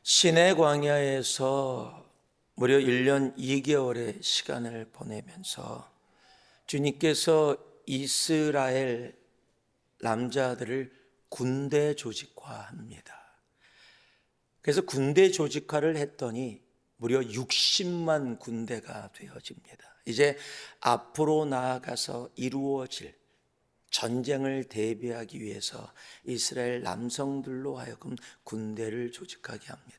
시내 광야에서 무려 1년 2개월의 시간을 보내면서 주님께서 이스라엘 남자들을 군대 조직화합니다. 그래서 군대 조직화를 했더니 무려 60만 군대가 되어집니다. 이제 앞으로 나아가서 이루어질 전쟁을 대비하기 위해서 이스라엘 남성들로 하여금 군대를 조직하게 합니다.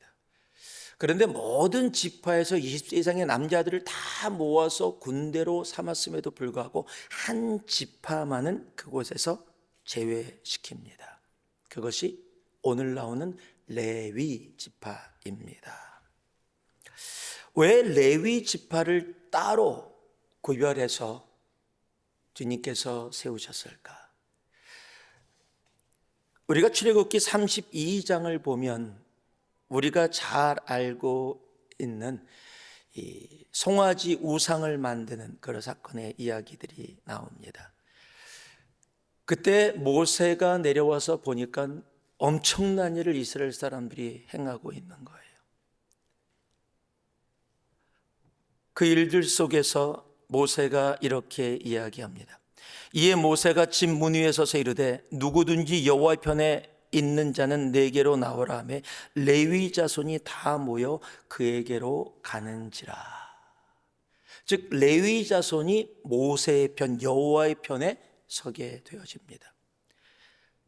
그런데 모든 지파에서 20세 이상의 남자들을 다 모아서 군대로 삼았음에도 불구하고 한 지파만은 그곳에서 제외시킵니다. 그것이 오늘 나오는 레위 지파입니다. 왜 레위 지파를 따로 구별해서 주님께서 세우셨을까? 우리가 출애굽기 32장을 보면 우리가 잘 알고 있는 이 송아지 우상을 만드는 그런 사건의 이야기들이 나옵니다. 그때 모세가 내려와서 보니까 엄청난 일을 이스라엘 사람들이 행하고 있는 거예요. 그 일들 속에서 모세가 이렇게 이야기합니다. 이에 모세가 집 문 위에 서서 이르되 누구든지 여호와의 편에 있는 자는 내게로 나오라 하며 레위 자손이 다 모여 그에게로 가는지라. 즉 레위 자손이 모세의 편, 여호와의 편에 서게 되어집니다.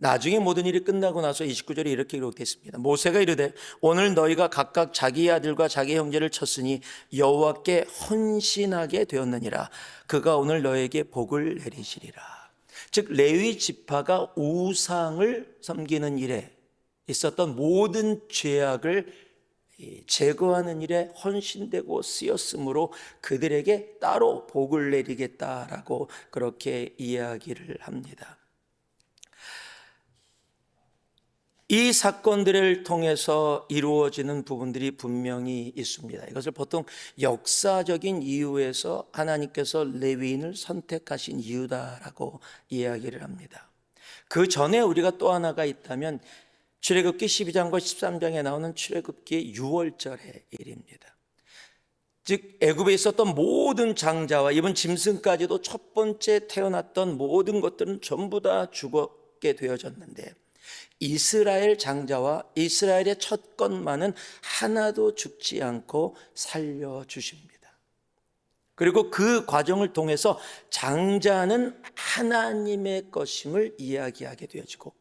나중에 모든 일이 끝나고 나서 29절에 이렇게 기록됐습니다. 모세가 이르되 오늘 너희가 각각 자기 아들과 자기 형제를 쳤으니 여호와께 헌신하게 되었느니라. 그가 오늘 너에게 복을 내리시리라. 즉 레위 지파가 우상을 섬기는 일에 있었던 모든 죄악을 제거하는 일에 헌신되고 쓰였으므로 그들에게 따로 복을 내리겠다라고 그렇게 이야기를 합니다. 이 사건들을 통해서 이루어지는 부분들이 분명히 있습니다. 이것을 보통 역사적인 이유에서 하나님께서 레위인을 선택하신 이유다라고 이야기를 합니다. 그 전에 우리가 또 하나가 있다면 출애굽기 12장과 13장에 나오는 출애굽기 6월절의 일입니다. 즉 애굽에 있었던 모든 장자와 이번 짐승까지도 첫 번째 태어났던 모든 것들은 전부 다 죽게 되어졌는데 이스라엘 장자와 이스라엘의 첫 것만은 하나도 죽지 않고 살려주십니다. 그리고 그 과정을 통해서 장자는 하나님의 것임을 이야기하게 되어지고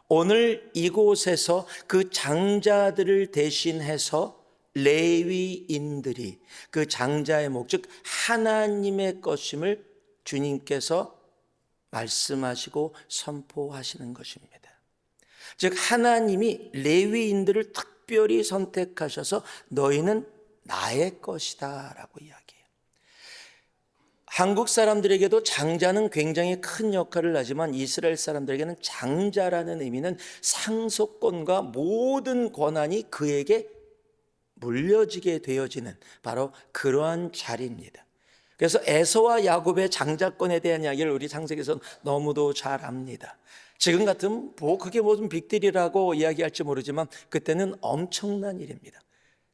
오늘 이곳에서 그 장자들을 대신해서 레위인들이 그 장자의 목, 즉 하나님의 것임을 주님께서 말씀하시고 선포하시는 것입니다. 즉 하나님이 레위인들을 특별히 선택하셔서 너희는 나의 것이다 라고 이야기해요. 한국 사람들에게도 장자는 굉장히 큰 역할을 하지만 이스라엘 사람들에게는 장자라는 의미는 상속권과 모든 권한이 그에게 물려지게 되어지는 바로 그러한 자리입니다. 그래서 에서와 야곱의 장자권에 대한 이야기를 우리 창세기에서는 너무도 잘 압니다. 지금 같으면 그게 무슨 빅딜이라고 이야기할지 모르지만 그때는 엄청난 일입니다.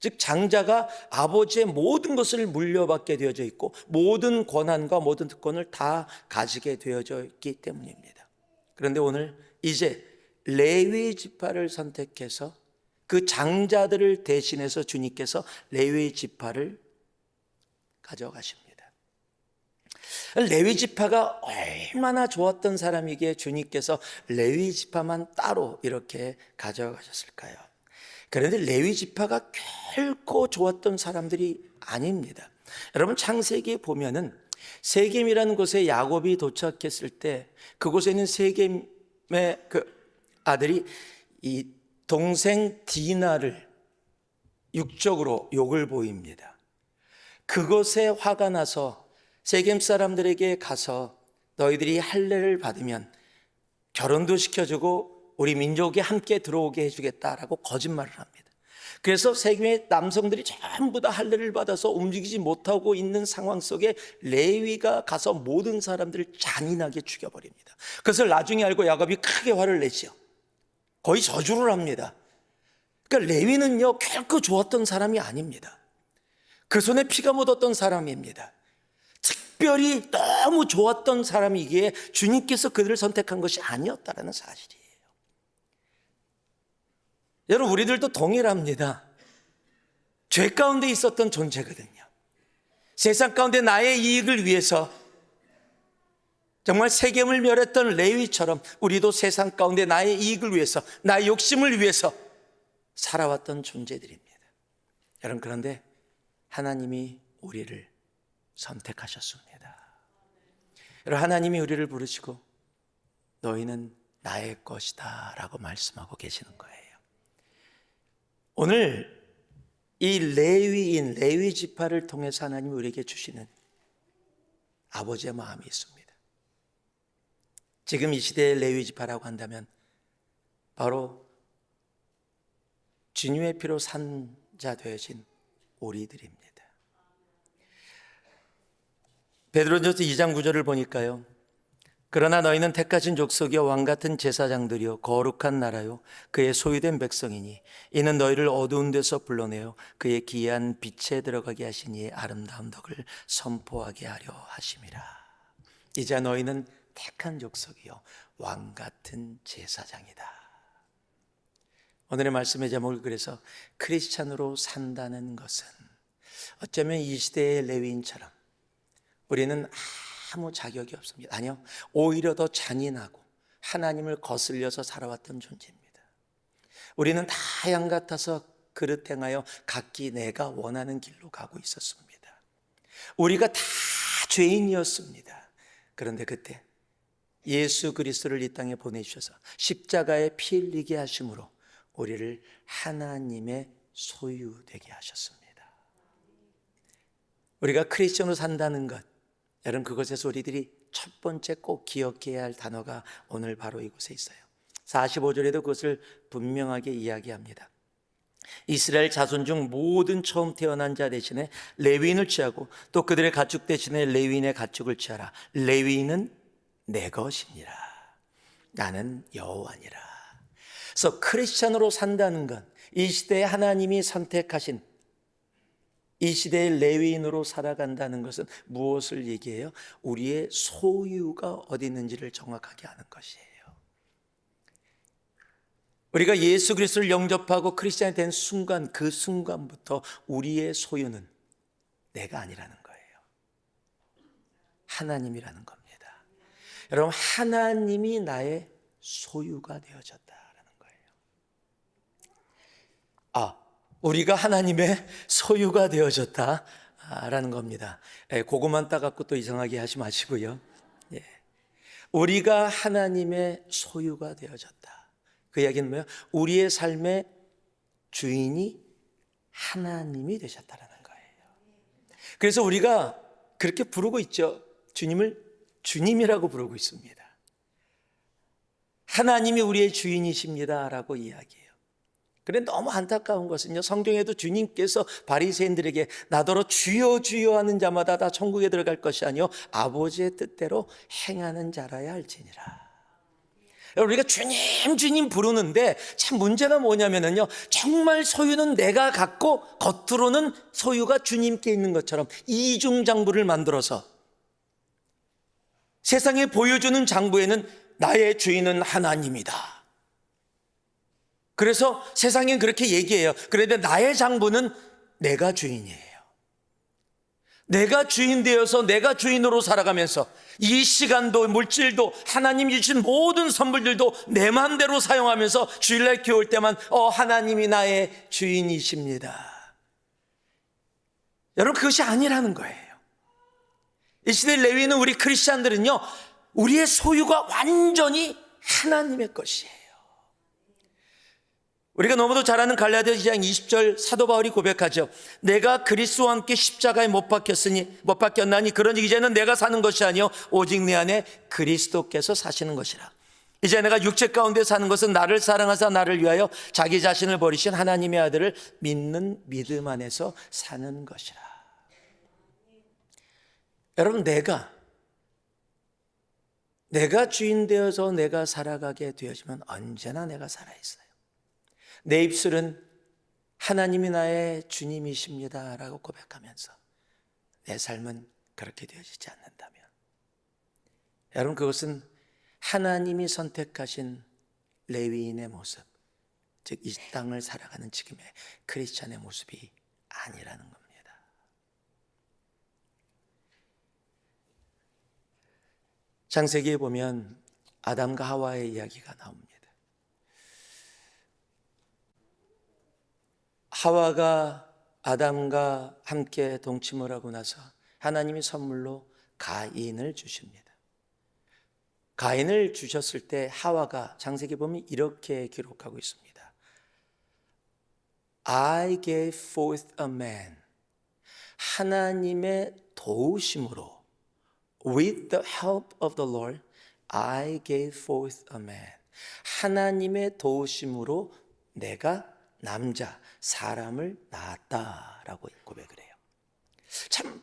즉 장자가 아버지의 모든 것을 물려받게 되어져 있고 모든 권한과 모든 특권을 다 가지게 되어져 있기 때문입니다. 그런데 오늘 이제 레위 지파를 선택해서 그 장자들을 대신해서 주님께서 레위 지파를 가져가십니다. 레위 지파가 얼마나 좋았던 사람이기에 주님께서 레위 지파만 따로 이렇게 가져가셨을까요? 그런데 레위 지파가 결코 좋았던 사람들이 아닙니다. 여러분 창세기에 보면은 세겜이라는 곳에 야곱이 도착했을 때 그곳에 있는 세겜의 그 아들이 이 동생 디나를 육적으로 욕을 보입니다. 그것에 화가 나서 세겜 사람들에게 가서 너희들이 할례를 받으면 결혼도 시켜주고 우리 민족에 함께 들어오게 해주겠다라고 거짓말을 합니다. 그래서 세겜의 남성들이 전부 다 할례를 받아서 움직이지 못하고 있는 상황 속에 레위가 가서 모든 사람들을 잔인하게 죽여버립니다. 그것을 나중에 알고 야곱이 크게 화를 내죠. 거의 저주를 합니다. 그러니까 레위는요 결코 좋았던 사람이 아닙니다. 그 손에 피가 묻었던 사람입니다. 특별히 너무 좋았던 사람이기에 주님께서 그들을 선택한 것이 아니었다라는 사실이에요. 여러분, 우리들도 동일합니다. 죄 가운데 있었던 존재거든요. 세상 가운데 나의 이익을 위해서 정말 세겜을 멸했던 레위처럼 우리도 세상 가운데 나의 이익을 위해서, 나의 욕심을 위해서 살아왔던 존재들입니다. 여러분, 그런데 하나님이 우리를 선택하셨습니다. 여러분, 하나님이 우리를 부르시고 너희는 나의 것이다 라고 말씀하고 계시는 거예요. 오늘 이 레위인, 레위 지파를 통해서 하나님이 우리에게 주시는 아버지의 마음이 있습니다. 지금 이 시대의 레위 지파라고 한다면 바로 주님의 피로 산 자 되어진 우리들입니다. 베드로전서 2장 9절을 보니까요, 그러나 너희는 택하신 족속이요 왕같은 제사장들이요 거룩한 나라요 그의 소유된 백성이니 이는 너희를 어두운 데서 불러내어 그의 기이한 빛에 들어가게 하신 이의 아름다운 덕을 선포하게 하려 하심이라. 이제 너희는 택한 족속이요 왕같은 제사장이다. 오늘의 말씀의 제목을 그래서 크리스찬으로 산다는 것은 어쩌면 이 시대의 레위인처럼 우리는 아무 자격이 없습니다. 아니요, 오히려 더 잔인하고 하나님을 거슬려서 살아왔던 존재입니다. 우리는 다 양 같아서 그릇 행하여 각기 내가 원하는 길로 가고 있었습니다. 우리가 다 죄인이었습니다. 그런데 그때 예수 그리스도를 이 땅에 보내주셔서 십자가에 피 흘리게 하심으로 우리를 하나님의 소유되게 하셨습니다. 우리가 크리스천으로 산다는 것, 여러분, 그것에서 우리들이 첫 번째 꼭 기억해야 할 단어가 오늘 바로 이곳에 있어요. 45절에도 그것을 분명하게 이야기합니다. 이스라엘 자손 중 모든 처음 태어난 자 대신에 레위인을 취하고 또 그들의 가축 대신에 레위인의 가축을 취하라. 레위인은 내 것이니라. 나는 여호와니라. 그래서 크리스찬으로 산다는 것, 이 시대에 하나님이 선택하신 이 시대의 레위인으로 살아간다는 것은 무엇을 얘기해요? 우리의 소유가 어디 있는지를 정확하게 아는 것이에요. 우리가 예수 그리스도를 영접하고 크리스찬이 된 순간, 그 순간부터 우리의 소유는 내가 아니라는 거예요. 하나님이라는 겁니다. 여러분, 하나님이 나의 소유가 되어졌다라는 거예요. 우리가 하나님의 소유가 되어졌다라는 겁니다. 그것만 따갖고 또 이상하게 하지 마시고요. 우리가 하나님의 소유가 되어졌다. 그 이야기는 뭐예요? 우리의 삶의 주인이 하나님이 되셨다라는 거예요. 그래서 우리가 그렇게 부르고 있죠. 주님을 주님이라고 부르고 있습니다. 하나님이 우리의 주인이십니다 라고 이야기해요. 그런데 너무 안타까운 것은요, 성경에도 주님께서 바리새인들에게 나더러 주여 주여 하는 자마다 다 천국에 들어갈 것이 아니요 아버지의 뜻대로 행하는 자라야 할지니라. 우리가 주님 주님 부르는데 참 문제가 뭐냐면요, 정말 소유는 내가 갖고 겉으로는 소유가 주님께 있는 것처럼 이중장부를 만들어서 세상에 보여주는 장부에는 나의 주인은 하나님이다. 그래서 세상엔 그렇게 얘기해요. 그런데 나의 장부는 내가 주인이에요. 내가 주인 되어서 내가 주인으로 살아가면서 이 시간도 물질도 하나님이 주신 모든 선물들도 내 마음대로 사용하면서 주일날 교회 올 때만 하나님이 나의 주인이십니다. 여러분, 그것이 아니라는 거예요. 이 시대 레위는 우리 크리스찬들은요, 우리의 소유가 완전히 하나님의 것이에요. 우리가 너무도 잘 아는 갈라디아 2장 20절 사도 바울이 고백하죠. 내가 그리스도와 함께 십자가에 못 박혔나니 그러니 이제는 내가 사는 것이 아니요 오직 내 안에 그리스도께서 사시는 것이라. 이제 내가 육체 가운데 사는 것은 나를 사랑하사 나를 위하여 자기 자신을 버리신 하나님의 아들을 믿는 믿음 안에서 사는 것이라. 여러분, 내가 주인 되어서 내가 살아가게 되어지면 언제나 내가 살아있어요. 내 입술은 하나님이 나의 주님이십니다 라고 고백하면서 내 삶은 그렇게 되어지지 않는다면, 여러분, 그것은 하나님이 선택하신 레위인의 모습, 즉 이 땅을 살아가는 지금의 크리스찬의 모습이 아니라는 겁니다. 창세기에 보면 아담과 하와의 이야기가 나옵니다. 하와가 아담과 함께 동침을 하고 나서 하나님이 선물로 가인을 주십니다. 가인을 주셨을 때 하와가 창세기 보면 이렇게 기록하고 있습니다. I gave forth a man. 하나님의 도우심으로, with the help of the Lord, I gave forth a man. 하나님의 도우심으로 내가 남자, 사람을 낳았다라고 고백을 해요. 참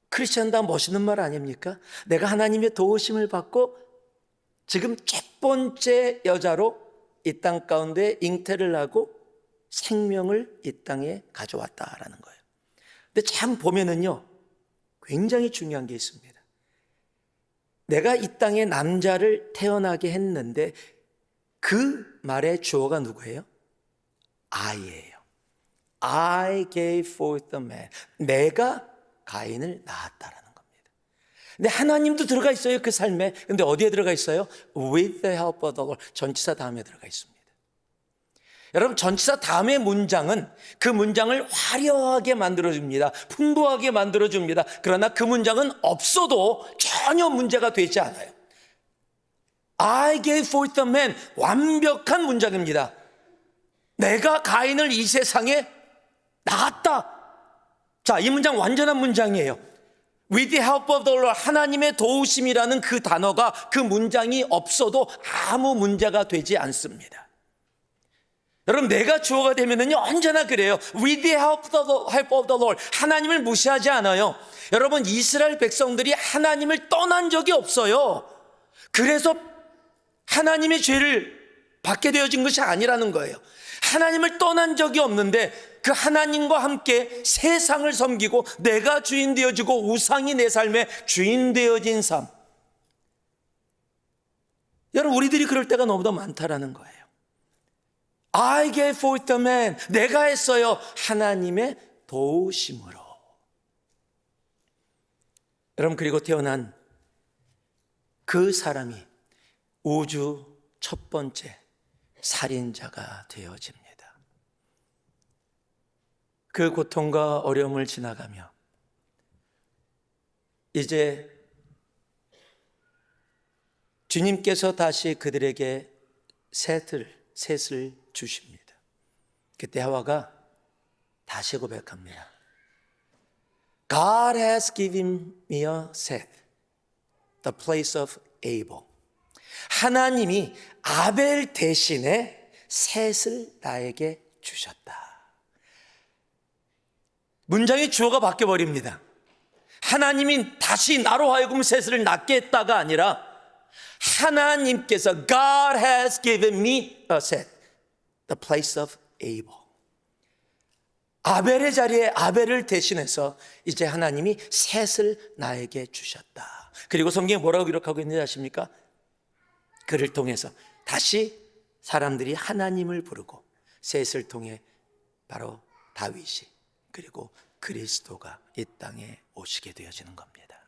크리스천다 멋있는 말 아닙니까? 내가 하나님의 도우심을 받고 지금 첫 번째 여자로 이 땅 가운데 잉태를 하고 생명을 이 땅에 가져왔다라는 거예요. 근데 참 보면은요, 굉장히 중요한 게 있습니다. 내가 이 땅에 남자를 태어나게 했는데 그 말의 주어가 누구예요? I예요. I gave forth the man. 내가 가인을 낳았다라는 겁니다. 근데 하나님도 들어가 있어요, 그 삶에. 근데 어디에 들어가 있어요? With the help of the Lord. 전치사 다음에 들어가 있습니다. 여러분, 전치사 다음의 문장은 그 문장을 화려하게 만들어줍니다. 풍부하게 만들어줍니다. 그러나 그 문장은 없어도 전혀 문제가 되지 않아요. I gave forth the man. 완벽한 문장입니다. 내가 가인을 이 세상에 낳았다. 자, 이 문장 완전한 문장이에요. With the help of the Lord. 하나님의 도우심이라는 그 단어가, 그 문장이 없어도 아무 문제가 되지 않습니다. 여러분, 내가 주어가 되면은요, 언제나 그래요. With the help of the Lord. 하나님을 무시하지 않아요. 여러분, 이스라엘 백성들이 하나님을 떠난 적이 없어요. 그래서 하나님의 죄를 받게 되어진 것이 아니라는 거예요. 하나님을 떠난 적이 없는데 그 하나님과 함께 세상을 섬기고 내가 주인 되어지고 우상이 내 삶의 주인 되어진 삶. 여러분, 우리들이 그럴 때가 너무나 많다라는 거예요. I gave forth the man. 내가 했어요. 하나님의 도우심으로. 여러분, 그리고 태어난 그 사람이 우주 첫 번째 살인자가 되어집니다. 그 고통과 어려움을 지나가며 이제 주님께서 다시 그들에게 셋을 주십니다. 그때 하와가 다시 고백합니다. God has given me a Seth, the place of Abel. 하나님이 아벨 대신에 셋을 나에게 주셨다. 문장의 주어가 바뀌어버립니다. 하나님이 다시 나로 하여금 셋을 낳게 했다가 아니라 하나님께서 God has given me a Seth, the place of Abel. 아벨의 자리에 아벨을 대신해서 이제 하나님이 셋을 나에게 주셨다. 그리고 성경에 뭐라고 기록하고 있는지 아십니까? 그를 통해서 다시 사람들이 하나님을 부르고 셋을 통해 바로 다윗이 그리고 그리스도가 이 땅에 오시게 되어지는 겁니다.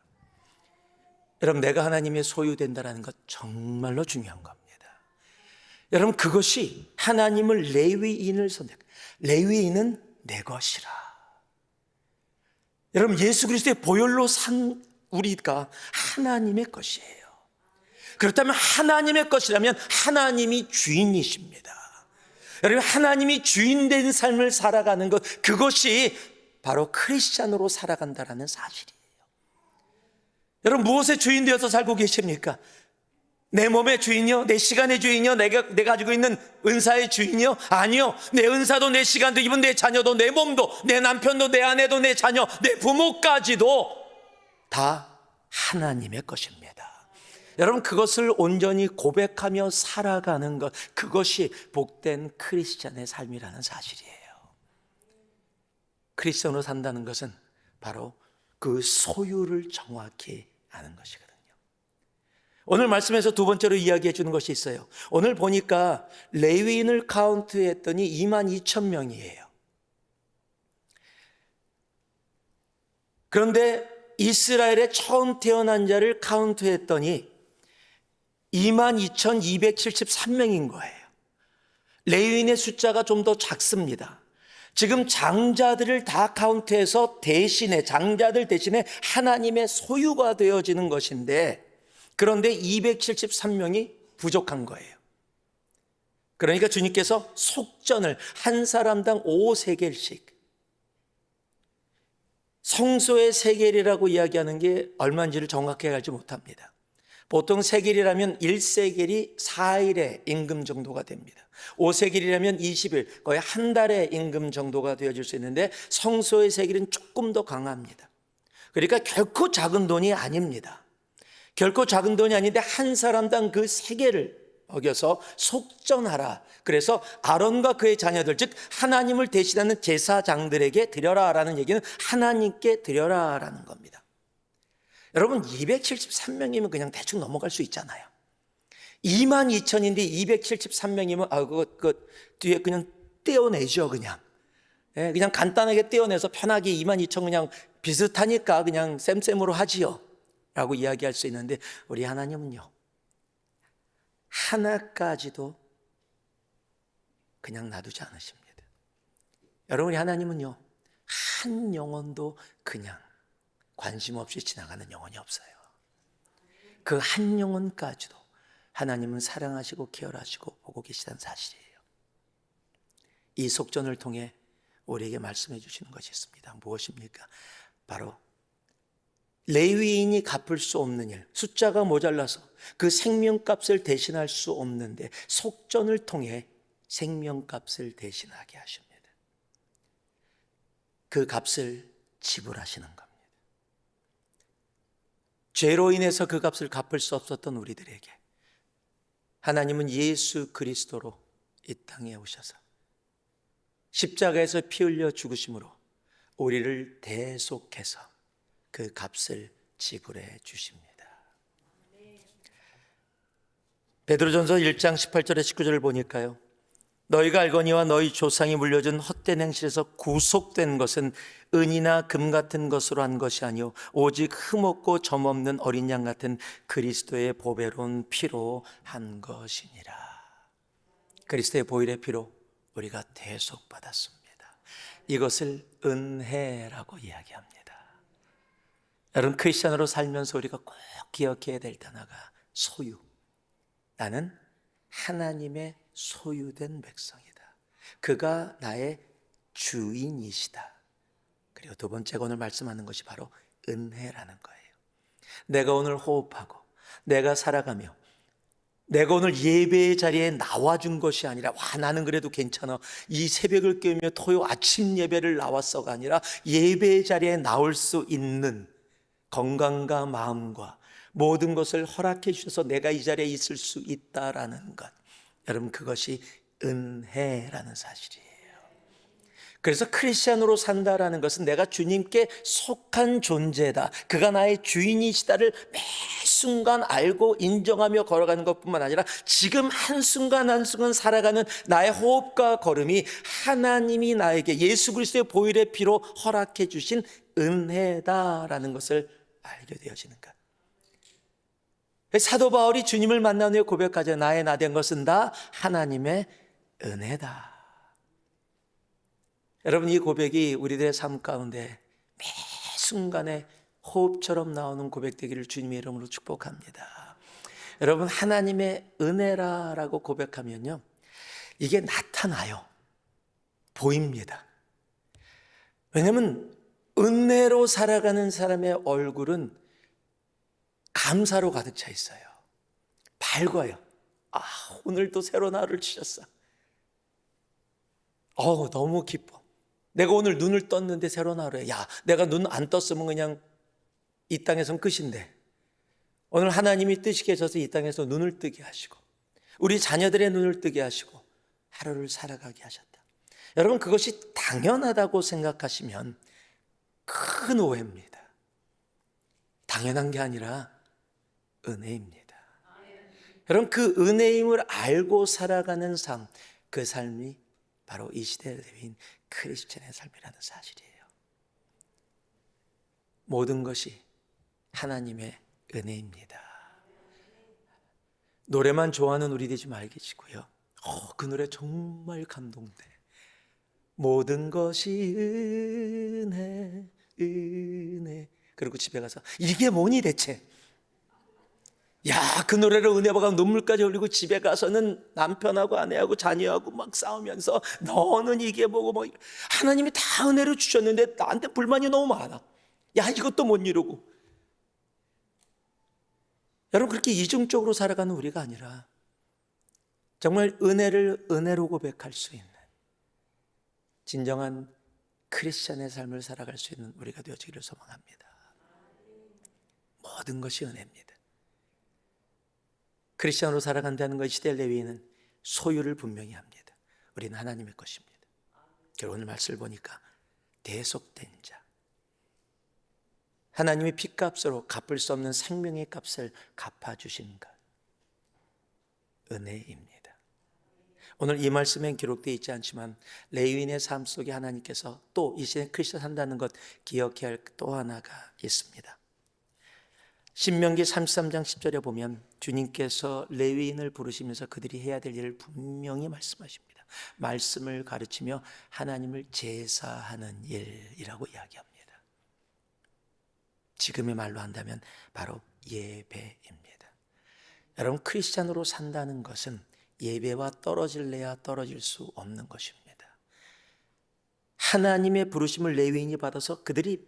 여러분, 내가 하나님의 소유된다는 것 정말로 중요한 겁니다. 여러분, 그것이 하나님을 레위인을 선택. 레위인은 내 것이라. 여러분, 예수 그리스도의 보혈로 산 우리가 하나님의 것이에요. 그렇다면 하나님의 것이라면 하나님이 주인이십니다. 여러분, 하나님이 주인된 삶을 살아가는 것, 그것이 바로 크리스찬으로 살아간다는 사실이에요. 여러분, 무엇의 주인 되어서 살고 계십니까? 내 몸의 주인이요? 내 시간의 주인이요? 내가 가지고 있는 은사의 주인이요? 아니요. 내 은사도 내 시간도 이분 내 자녀도 내 몸도 내 남편도 내 아내도 내 자녀 내 부모까지도 다 하나님의 것입니다. 여러분, 그것을 온전히 고백하며 살아가는 것, 그것이 복된 크리스찬의 삶이라는 사실이에요. 크리스천으로 산다는 것은 바로 그 소유를 정확히 아는 것이거든요. 오늘 말씀에서 두 번째로 이야기해 주는 것이 있어요. 오늘 보니까 레위인을 카운트했더니 22,000명이에요. 그런데 이스라엘에 처음 태어난 자를 카운트했더니 22,273명인 거예요. 레위인의 숫자가 좀 더 작습니다. 지금 장자들을 다 카운트해서 장자들 대신에 하나님의 소유가 되어지는 것인데, 그런데 273명이 부족한 거예요. 그러니까 주님께서 속전을 한 사람당 5세겔씩, 성소의 세겔이라고 이야기하는 게 얼마인지를 정확히 알지 못합니다. 보통 세겔이라면 1세겔이 4일의 임금 정도가 됩니다. 5세겔이라면 20일, 거의 한 달의 임금 정도가 되어질 수 있는데, 성소의 세겔은 조금 더 강합니다. 그러니까 결코 작은 돈이 아닙니다. 결코 작은 돈이 아닌데 한 사람당 그 세겔을 어겨서 속전하라. 그래서 아론과 그의 자녀들, 즉 하나님을 대신하는 제사장들에게 드려라라는 얘기는 하나님께 드려라라는 겁니다. 여러분, 273명이면 그냥 대충 넘어갈 수 있잖아요. 22,000인데 273명이면 그 뒤에 그냥 떼어내죠. 그냥 간단하게 떼어내서 편하게 22,000 그냥 비슷하니까 그냥 쌤쌤으로 하지요 라고 이야기할 수 있는데, 우리 하나님은요, 하나까지도 그냥 놔두지 않으십니다. 여러분, 우리 하나님은요, 한 영혼도 그냥 관심 없이 지나가는 영혼이 없어요. 그 한 영혼까지도 하나님은 사랑하시고 케어하시고 보고 계시다는 사실이에요. 이 속전을 통해 우리에게 말씀해 주시는 것이 있습니다. 무엇입니까? 바로 레위인이 갚을 수 없는 일, 숫자가 모자라서 그 생명값을 대신할 수 없는데 속전을 통해 생명값을 대신하게 하십니다. 그 값을 지불하시는 겁니다. 죄로 인해서 그 값을 갚을 수 없었던 우리들에게 하나님은 예수 그리스도로 이 땅에 오셔서 십자가에서 피 흘려 죽으심으로 우리를 대속해서 그 값을 지불해 주십니다. 베드로전서 1장 18절에 19절을 보니까요, 너희가 알거니와 너희 조상이 물려준 헛된 행실에서 구속된 것은 은이나 금 같은 것으로 한 것이 아니요 오직 흠없고 점없는 어린 양 같은 그리스도의 보배로운 피로 한 것이니라. 그리스도의 보혈의 피로 우리가 대속받았습니다. 이것을 은혜라고 이야기합니다. 여러분, 크리스천으로 살면서 우리가 꼭 기억해야 될 단어가 소유. 나는 하나님의 소유된 백성이다. 그가 나의 주인이시다. 그리고 두 번째가 오늘 말씀하는 것이 바로 은혜라는 거예요. 내가 오늘 호흡하고 내가 살아가며 내가 오늘 예배의 자리에 나와준 것이 아니라 나는 그래도 괜찮아, 이 새벽을 깨우며 토요 아침 예배를 나왔어가 아니라 예배의 자리에 나올 수 있는 건강과 마음과 모든 것을 허락해 주셔서 내가 이 자리에 있을 수 있다라는 것, 여러분, 그것이 은혜라는 사실이에요. 그래서 크리스찬으로 산다라는 것은 내가 주님께 속한 존재다, 그가 나의 주인이시다를 매 순간 알고 인정하며 걸어가는 것뿐만 아니라 지금 한순간 한순간 살아가는 나의 호흡과 걸음이 하나님이 나에게 예수 그리스도의 보혈의 피로 허락해 주신 은혜다라는 것을 알게 되어지는 것. 사도 바울이 주님을 만난 후에 고백하죠. 나의 나 된 것은 다 하나님의 은혜다. 여러분, 이 고백이 우리들의 삶 가운데 매 순간에 호흡처럼 나오는 고백되기를 주님의 이름으로 축복합니다. 여러분, 하나님의 은혜라고 고백하면요, 이게 나타나요. 보입니다. 왜냐하면 은혜로 살아가는 사람의 얼굴은 감사로 가득 차 있어요. 밝아요. 오늘도 새로운 하루를 주셨어. 너무 기뻐. 내가 오늘 눈을 떴는데 새로운 하루야. 내가 눈 안 떴으면 그냥 이 땅에선 끝인데, 오늘 하나님이 뜨시게 해줘서 이 땅에서 눈을 뜨게 하시고 우리 자녀들의 눈을 뜨게 하시고 하루를 살아가게 하셨다. 여러분, 그것이 당연하다고 생각하시면 큰 오해입니다. 당연한 게 아니라 은혜입니다. 여러분, 그 은혜임을 알고 살아가는 삶, 그 삶이 바로 이 시대의 레위인 크리스천의 삶이라는 사실이에요. 모든 것이 하나님의 은혜입니다. 노래만 좋아하는 우리 되지 말겠고요. 그 노래 정말 감동돼. 모든 것이 은혜, 은혜. 그리고 집에 가서 이게 뭐니 대체? 야, 그 노래를 은혜 받아 눈물까지 흘리고 집에 가서는 남편하고 아내하고 자녀하고 막 싸우면서 너는 이게 뭐고 뭐. 하나님이 다 은혜를 주셨는데 나한테 불만이 너무 많아. 야, 이것도 못 이루고. 여러분, 그렇게 이중적으로 살아가는 우리가 아니라 정말 은혜를 은혜로 고백할 수 있는 진정한 크리스천의 삶을 살아갈 수 있는 우리가 되어지기를 소망합니다. 모든 것이 은혜입니다. 크리스천으로 살아간다는 것, 시대 레위인은 소유를 분명히 합니다. 우리는 하나님의 것입니다. 그리고 오늘 말씀을 보니까 대속된 자, 하나님이 핏값으로 갚을 수 없는 생명의 값을 갚아주신 것, 은혜입니다. 오늘 이 말씀엔 기록되어 있지 않지만 레위인의 삶 속에 하나님께서 또 이 시대에 크리스천 산다는 것 기억해야 할 또 하나가 있습니다. 신명기 33장 10절에 보면 주님께서 레위인을 부르시면서 그들이 해야 될 일을 분명히 말씀하십니다. 말씀을 가르치며 하나님을 제사하는 일이라고 이야기합니다. 지금의 말로 한다면 바로 예배입니다. 여러분, 크리스찬으로 산다는 것은 예배와 떨어질래야 떨어질 수 없는 것입니다. 하나님의 부르심을 레위인이 받아서 그들이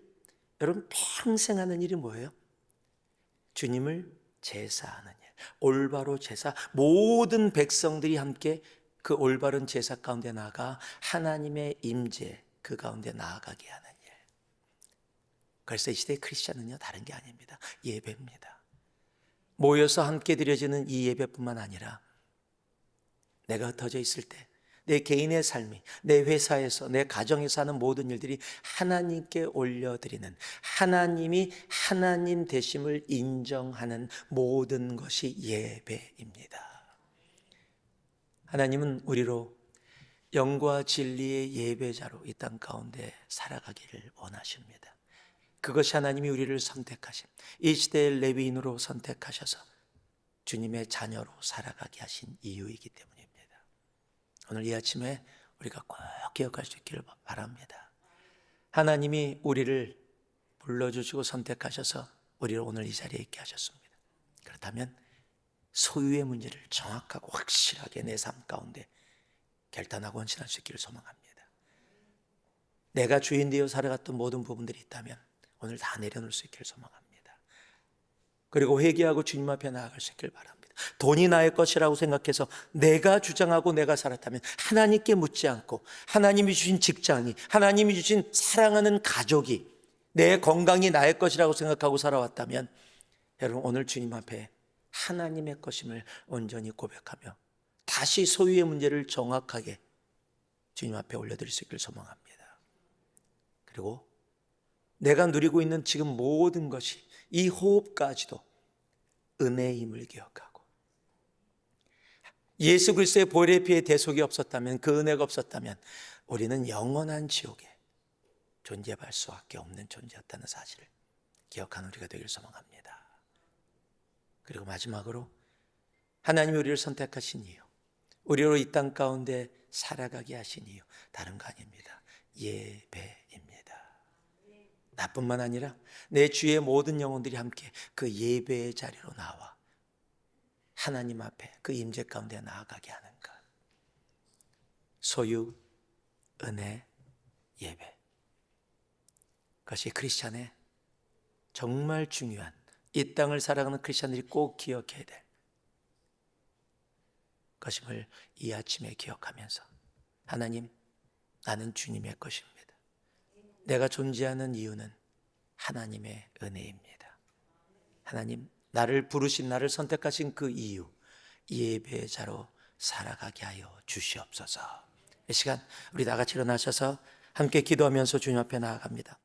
여러분 평생 하는 일이 뭐예요? 주님을 제사하는 일, 올바로 제사, 모든 백성들이 함께 그 올바른 제사 가운데 나아가 하나님의 임재 그 가운데 나아가게 하는 일. 그래서 이 시대의 크리스찬은요 다른 게 아닙니다. 예배입니다. 모여서 함께 드려지는 이 예배뿐만 아니라 내가 흩어져 있을 때 내 개인의 삶이, 내 회사에서, 내 가정에서 하는 모든 일들이 하나님께 올려드리는, 하나님이 하나님 되심을 인정하는 모든 것이 예배입니다. 하나님은 우리로 영과 진리의 예배자로 이 땅 가운데 살아가기를 원하십니다. 그것이 하나님이 우리를 선택하신, 이 시대의 레위인으로 선택하셔서 주님의 자녀로 살아가게 하신 이유이기 때문입니다. 오늘 이 아침에 우리가 꼭 기억할 수 있기를 바랍니다. 하나님이 우리를 불러주시고 선택하셔서 우리를 오늘 이 자리에 있게 하셨습니다. 그렇다면 소유의 문제를 정확하고 확실하게 내 삶 가운데 결단하고 헌신할 수 있기를 소망합니다. 내가 주인 되어 살아갔던 모든 부분들이 있다면 오늘 다 내려놓을 수 있기를 소망합니다. 그리고 회개하고 주님 앞에 나아갈 수 있기를 바랍니다. 돈이 나의 것이라고 생각해서 내가 주장하고 내가 살았다면 하나님께 묻지 않고 하나님이 주신 직장이, 하나님이 주신 사랑하는 가족이, 내 건강이 나의 것이라고 생각하고 살아왔다면 여러분 오늘 주님 앞에 하나님의 것임을 온전히 고백하며 다시 소유의 문제를 정확하게 주님 앞에 올려드릴 수 있기를 소망합니다. 그리고 내가 누리고 있는 지금 모든 것이, 이 호흡까지도 은혜임을 기억하고 예수 그리스도의 보혈의 피에 대속이 없었다면, 그 은혜가 없었다면 우리는 영원한 지옥에 존재할 수밖에 없는 존재였다는 사실을 기억하는 우리가 되기를 소망합니다. 그리고 마지막으로 하나님이 우리를 선택하신 이유, 우리로 이 땅 가운데 살아가게 하신 이유, 다른 거 아닙니다. 예배입니다. 나뿐만 아니라 내 주위의 모든 영혼들이 함께 그 예배의 자리로 나와 하나님 앞에 그 임재 가운데 나아가게 하는 것. 소유, 은혜, 예배. 그것이 크리스찬의 정말 중요한, 이 땅을 살아가는 크리스찬들이 꼭 기억해야 될 것임을 이 아침에 기억하면서 하나님, 나는 주님의 것입니다. 내가 존재하는 이유는 하나님의 은혜입니다. 하나님, 나를 부르신, 나를 선택하신 그 이유, 예배자로 살아가게 하여 주시옵소서. 이 시간 우리 다 같이 일어나셔서 함께 기도하면서 주님 앞에 나아갑니다.